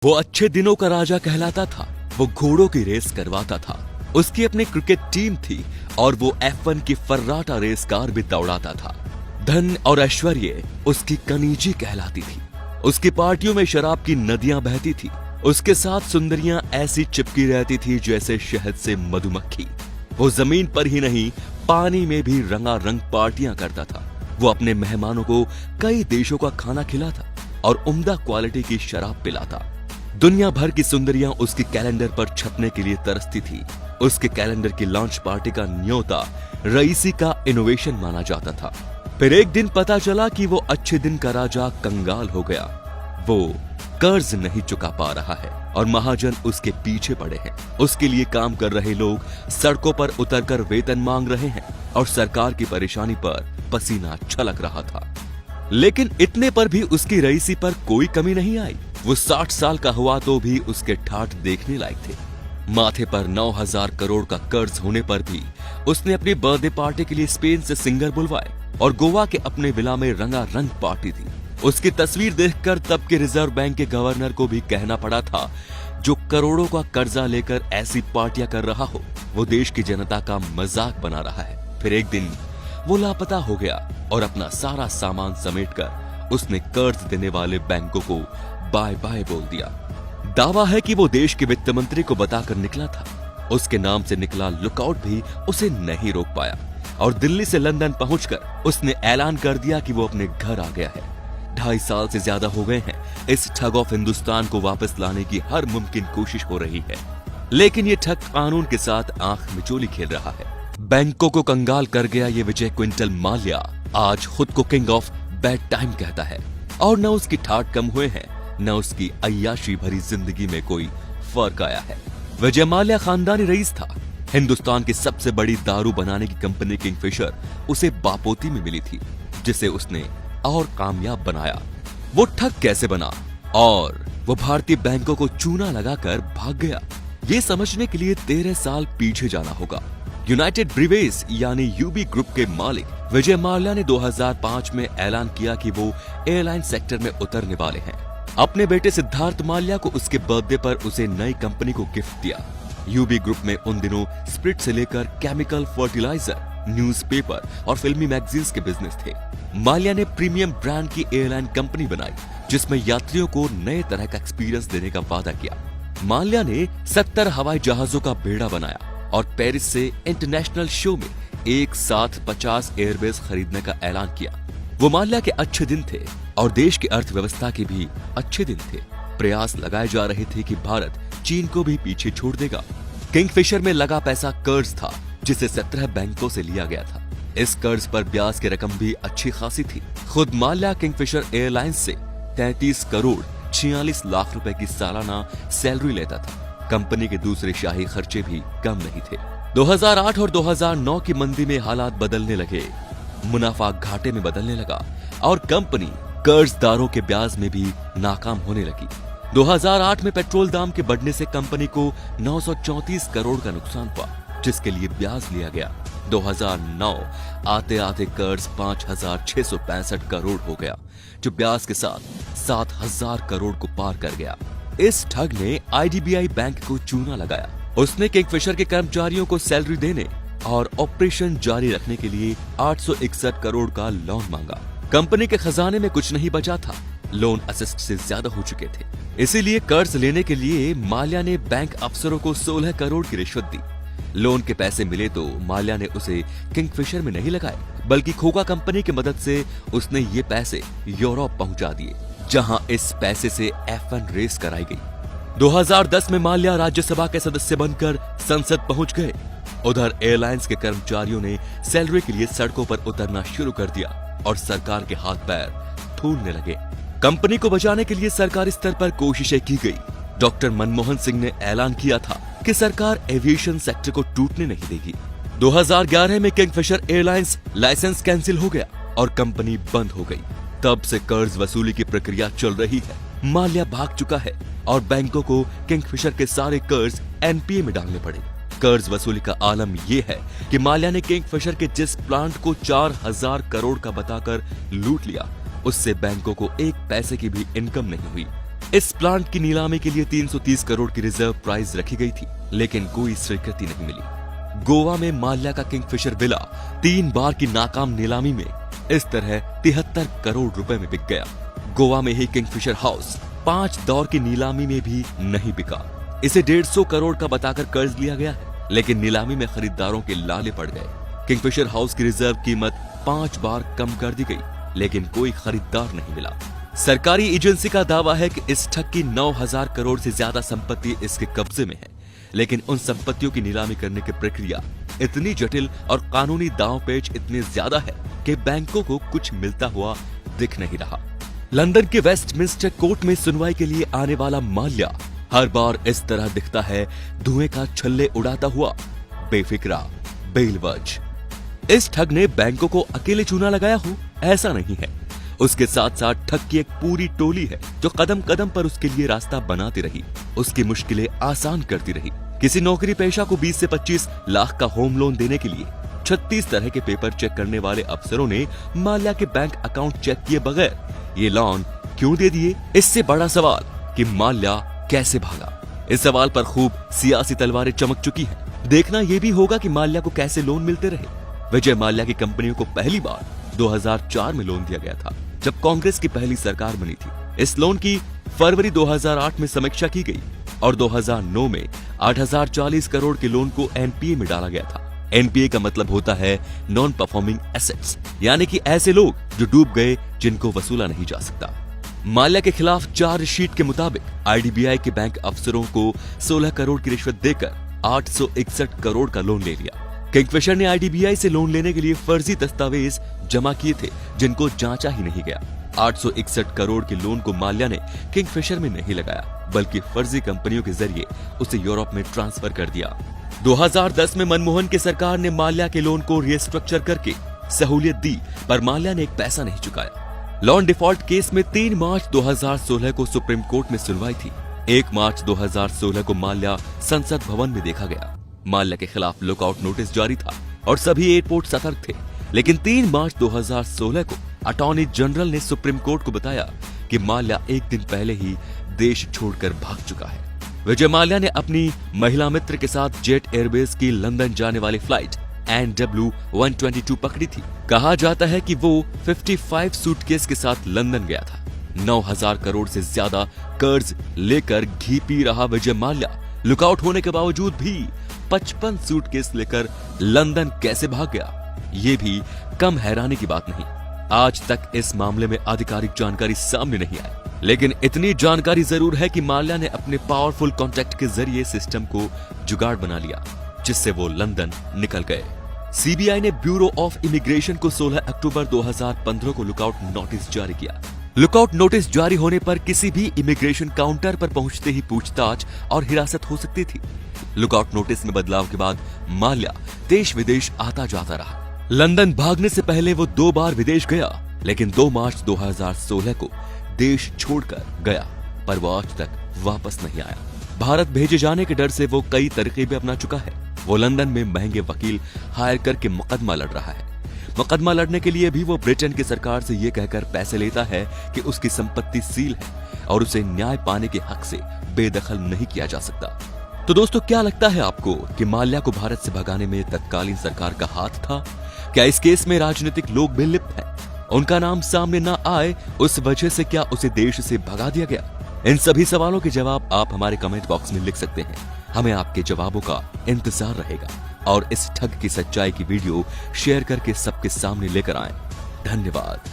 वो अच्छे दिनों का राजा कहलाता था। वो घोड़ों की रेस करवाता था। उसकी अपनी क्रिकेट टीम थी और वो F1 की फर्राटा रेस कार भी दौड़ाता था। धन और ऐश्वर्य उसकी कनीजी कहलाती थी। उसकी पार्टियों में शराब की नदियां बहती थी। उसके साथ सुंदरियां ऐसी चिपकी रहती थी जैसे शहद से मधुमक्खी। वो जमीन पर ही नहीं, पानी में भी रंगारंग पार्टियां करता था। वो अपने मेहमानों को कई देशों का खाना खिलाता और उम्दा क्वालिटी की शराब पिलाता। दुनिया भर की सुंदरियां उसके कैलेंडर पर छपने के लिए तरसती थी। उसके कैलेंडर की लॉन्च पार्टी का न्योता रईसी का इनोवेशन माना जाता था। फिर एक दिन पता चला कि वो अच्छे दिन का राजा कंगाल हो गया। वो कर्ज नहीं चुका पा रहा है और महाजन उसके पीछे पड़े हैं। उसके लिए काम कर रहे लोग सड़कों पर उतरकर वेतन मांग रहे हैं और सरकार की परेशानी पर पसीना छलक रहा था। लेकिन इतने पर भी उसकी रईसी पर कोई कमी नहीं आई। वो 60 साल का हुआ तो भी उसके ठाठ देखने लायक थे। माथे पर 9,000 करोड़ का कर्ज होने पर भी उसने अपनी बर्थडे पार्टी के लिए स्पेन से सिंगर बुलवाए और गोवा के अपने विला में रंगारंग पार्टी थी। उसकी तस्वीर देखकर तब के रिजर्व बैंक के गवर्नर को भी कहना पड़ा था, जो करोड़ों का कर्जा लेकर ऐसी पार्टियां कर रहा हो, वो देश की जनता का मजाक बना रहा है। फिर एक दिन वो लापता हो गया और अपना सारा सामान समेटकर उसने कर्ज देने वाले बैंकों को बाय बाय बोल दिया। दावा है कि वो देश के वित्त मंत्री को बताकर निकला था। उसके नाम से निकला लुकआउट भी उसे नहीं रोक पाया और दिल्ली से लंदन पहुंचकर उसने ऐलान कर दिया कि वो अपने घर आ गया है। 2.5 साल से ज्यादा हो गए हैं इस ठग ऑफ हिंदुस्तान को वापस लाने की हर मुमकिन कोशिश हो रही है, लेकिन ये ठग कानून के साथ आंख मिचोली खेल रहा है। बैंकों को कंगाल कर गया ये विजय क्विंटल माल्या आज खुद को किंग ऑफ बैड टाइम कहता है और न उसकी ठाठ कम हुए हैं, न उसकी अय्याशी भरी जिंदगी में कोई फर्क आया है। विजय माल्या खानदानी रईस था। हिंदुस्तान की सबसे बड़ी दारू बनाने की कंपनी किंगफिशर उसे बापोती में मिली थी, जिसे उसने और कामयाब बनाया। वो ठग कैसे बना और वो भारतीय बैंकों को चूना लगाकर भाग गया, ये समझने के लिए 13 साल पीछे जाना होगा। यूनाइटेड ब्रीवेज यानी यूबी ग्रुप के मालिक विजय माल्या ने 2005 में ऐलान किया कि वो एयरलाइन सेक्टर में उतरने वाले हैं। अपने बेटे सिद्धार्थ माल्या को उसके बर्थडे पर उसे नई कंपनी को गिफ्ट दिया। यूबी ग्रुप में उन दिनों स्प्रिट से लेकर केमिकल फर्टिलाइजर, न्यूज़पेपर और फिल्मी मैगजीन्स के बिजनेस थे। माल्या ने प्रीमियम ब्रांड की एयरलाइन कंपनी बनाई, जिसमें यात्रियों को नए तरह का एक्सपीरियंस देने का वादा किया। माल्या ने 70 हवाई जहाजों का बेड़ा बनाया और पेरिस से इंटरनेशनल शो में एक साथ 50 एयरबेस खरीदने का ऐलान किया। वो माल्या के अच्छे दिन थे और देश की अर्थव्यवस्था के भी अच्छे दिन थे। प्रयास लगाए जा रहे थे कि भारत चीन को भी पीछे छोड़ देगा। किंगफिशर में लगा पैसा कर्ज था, जिसे 17 बैंकों से लिया गया था। इस कर्ज पर ब्याज की रकम भी अच्छी खासी थी। खुद माल्या किंगफिशर एयरलाइंस से 33 करोड़ 46 लाख रुपए की सालाना सैलरी लेता था। कंपनी के दूसरे शाही खर्चे भी कम नहीं थे। 2008 और 2009 की मंदी में हालात बदलने लगे। मुनाफा घाटे में बदलने लगा और कंपनी कर्जदारों के ब्याज में भी नाकाम होने लगी। 2008 में पेट्रोल दाम के बढ़ने से कंपनी को 934 करोड़ का नुकसान हुआ, जिसके लिए ब्याज लिया गया। 2009 आते आते कर्ज 5,665 करोड़ हो गया, जो ब्याज के साथ 7,000 करोड़ को पार कर गया। इस ठग ने IDBI बैंक को चूना लगाया। उसने किंगफिशर के कर्मचारियों को सैलरी देने और ऑपरेशन जारी रखने के लिए 861 करोड़ का लोन मांगा। कंपनी के खजाने में कुछ नहीं बचा था। लोन असिस्ट से ज्यादा हो चुके थे। इसीलिए कर्ज लेने के लिए माल्या ने बैंक अफसरों को 16 करोड़ की रिश्वत दी। लोन के पैसे मिले तो माल्या ने उसे किंगफिशर में नहीं लगाए, बल्कि खोखा कंपनी की मदद से उसने ये पैसे यूरोप पहुंचा दिए, जहां इस पैसे से F1 रेस कराई गई। 2010 में माल्या राज्यसभा के सदस्य बनकर संसद पहुंच गए। उधर एयरलाइंस के कर्मचारियों ने सैलरी के लिए सड़कों पर उतरना शुरू कर दिया और सरकार के हाथ पैर फूलने लगे। कंपनी को बचाने के लिए सरकारी स्तर पर कोशिशें की गई। डॉक्टर मनमोहन सिंह ने ऐलान किया था कि सरकार एविएशन सेक्टर को टूटने नहीं देगी। 2011 में किंगफिशर एयरलाइंस लाइसेंस कैंसिल हो गया और कंपनी बंद हो गई। तब से कर्ज वसूली की प्रक्रिया चल रही है। माल्या भाग चुका है और बैंकों को किंगफिशर के सारे कर्ज एनपीए में डालने पड़े। कर्ज वसूली का आलम ये है कि माल्या ने किंगफिशर के जिस प्लांट को 4,000 करोड़ का बताकर लूट लिया, उससे बैंकों को एक पैसे की भी इनकम नहीं हुई। इस प्लांट की नीलामी के लिए 330 करोड़ की रिजर्व प्राइस रखी गई थी, लेकिन कोई स्वीकृति नहीं मिली। गोवा में माल्या का किंगफिशर विला 3 बार की नाकाम नीलामी में इस तरह 73 करोड़ रुपए में बिक गया। गोवा में ही किंगफिशर हाउस 5 दौर की नीलामी में भी नहीं बिका। इसे 150 करोड़ का बताकर कर्ज लिया गया है, लेकिन नीलामी में खरीदारों के लाले पड़ गए। किंगफिशर हाउस की रिजर्व कीमत 5 बार कम कर दी गई, लेकिन कोई खरीदार नहीं मिला। सरकारी एजेंसी का दावा है कि इस ठग की 9000 करोड़ से ज्यादा संपत्ति इसके कब्जे में है, लेकिन उन संपत्तियों की नीलामी करने की प्रक्रिया इतनी जटिल और कानूनी दांव-पेच इतने ज्यादा है कि बैंकों को कुछ मिलता हुआ दिख नहीं रहा। लंदन के वेस्टमिंस्टर कोर्ट में सुनवाई के लिए आने वाला माल्या हर बार इस तरह दिखता है, धुएं का छल्ले उड़ाता हुआ, बेफिक्रा, बेलवज। इस ठग ने बैंकों को अकेले चूना लगाया हो, ऐसा नहीं है। उसके साथ साथ ठग की एक पूरी टोली है जो कदम कदम पर उसके लिए रास्ता बनाती रही, उसकी मुश्किलें आसान करती रही। किसी नौकरी पेशा को 20 से 25 लाख का होम लोन देने के लिए 36 तरह के पेपर चेक करने वाले अफसरों ने माल्या के बैंक अकाउंट चेक किए बगैर ये लोन क्यों दे दिए? इससे बड़ा सवाल कि माल्या कैसे भागा, इस सवाल पर खूब सियासी तलवारें चमक चुकी हैं। देखना यह भी होगा कि माल्या को कैसे लोन मिलते रहे। विजय माल्या की कंपनियों को पहली बार 2004 में लोन दिया गया था, जब कांग्रेस की पहली सरकार बनी थी। इस लोन की फरवरी 2008 में समीक्षा की गई और 2009 में 8040 करोड़ के लोन को एनपीए में डाला गया था। एनपीए का मतलब होता है नॉन परफॉर्मिंग एसेट्स, यानी कि ऐसे लोग जो डूब गए, जिनको वसूला नहीं जा सकता। माल्या के खिलाफ चार्जशीट के मुताबिक आईडीबीआई के बैंक अफसरों को 16 करोड़ की रिश्वत देकर 861 करोड़ का लोन ले लिया। किंगफिशर ने आईडीबीआई से लोन लेने के लिए फर्जी दस्तावेज जमा किए थे, जिनको जांचा ही नहीं गया। 861 करोड़ के लोन को माल्या ने किंगफिशर में नहीं लगाया, बल्कि फर्जी कंपनियों के जरिए उसे यूरोप में ट्रांसफर कर दिया। 2010 में मनमोहन की सरकार ने माल्या के लोन को रिस्ट्रक्चर करके सहूलियत दी, पर माल्या ने एक पैसा नहीं चुकाया। लोन डिफॉल्ट केस में 3 मार्च 2016 को सुप्रीम कोर्ट में सुनवाई थी। 1 मार्च 2016 को माल्या संसद भवन में देखा गया। माल्या के खिलाफ लुकआउट नोटिस जारी था और सभी एयरपोर्ट सतर्क थे, लेकिन 3 मार्च 2016 को अटॉर्नी जनरल ने सुप्रीम कोर्ट को बताया कि माल्या एक दिन पहले ही देश छोड़कर भाग चुका है। विजय माल्या ने अपनी महिला मित्र के साथ जेट एयरवेज की लंदन जाने वाली फ्लाइट NW122 पकड़ी थी। कहा जाता है कि वो 55 सूटकेस के साथ लंदन गया था। 9000 करोड़ से ज्यादा कर्ज लेकर घी पी रहा विजय माल्या लुकआउट होने के बावजूद भी 55 सूटकेस लेकर लंदन कैसे भाग गया, ये भी कम हैरानी की बात नहीं। आज तक इस मामले में आधिकारिक जानकारी सामने नहीं आई, लेकिन इतनी जानकारी जरूर है कि माल्या ने अपने पावरफुल कॉन्टैक्ट के जरिए सिस्टम को जुगाड़ बना लिया, जिससे वो लंदन निकल गए। सीबीआई ने ब्यूरो ऑफ इमिग्रेशन को 16 अक्टूबर 2015 को लुकआउट नोटिस जारी किया। लुकआउट नोटिस जारी होने पर किसी भी इमिग्रेशन काउंटर पर पहुंचते ही पूछताछ और हिरासत हो सकती थी। लुकआउट नोटिस में बदलाव के बाद माल्या देश विदेश आता जाता रहा। लंदन भागने से पहले वो 2 बार विदेश गया, लेकिन 2 मार्च 2016 को देश छोड़कर गया, पर वो आज तक वापस नहीं आया। भारत भेजे जाने के डर से वो कई तरकीबें अपना चुका है। वो लंदन में महंगे वकील हायर करके मुकदमा लड़ रहा है। मुकदमा लड़ने के लिए भी वो ब्रिटेन की सरकार से ये कहकर पैसे लेता है कि उसकी संपत्ति सील है और उसे न्याय पाने के हक से बेदखल नहीं किया जा सकता। तो दोस्तों, क्या लगता है आपको कि माल्या को भारत से भगाने में तत्कालीन सरकार का हाथ था? क्या इस केस में राजनीतिक लोग भी लिप्त हैं? उनका नाम सामने न आए, उस वजह से क्या उसे देश से भगा दिया गया? इन सभी सवालों के जवाब आप हमारे कमेंट बॉक्स में लिख सकते हैं। हमें आपके जवाबों का इंतजार रहेगा और इस ठग की सच्चाई की वीडियो शेयर करके सबके सामने लेकर आएं। धन्यवाद।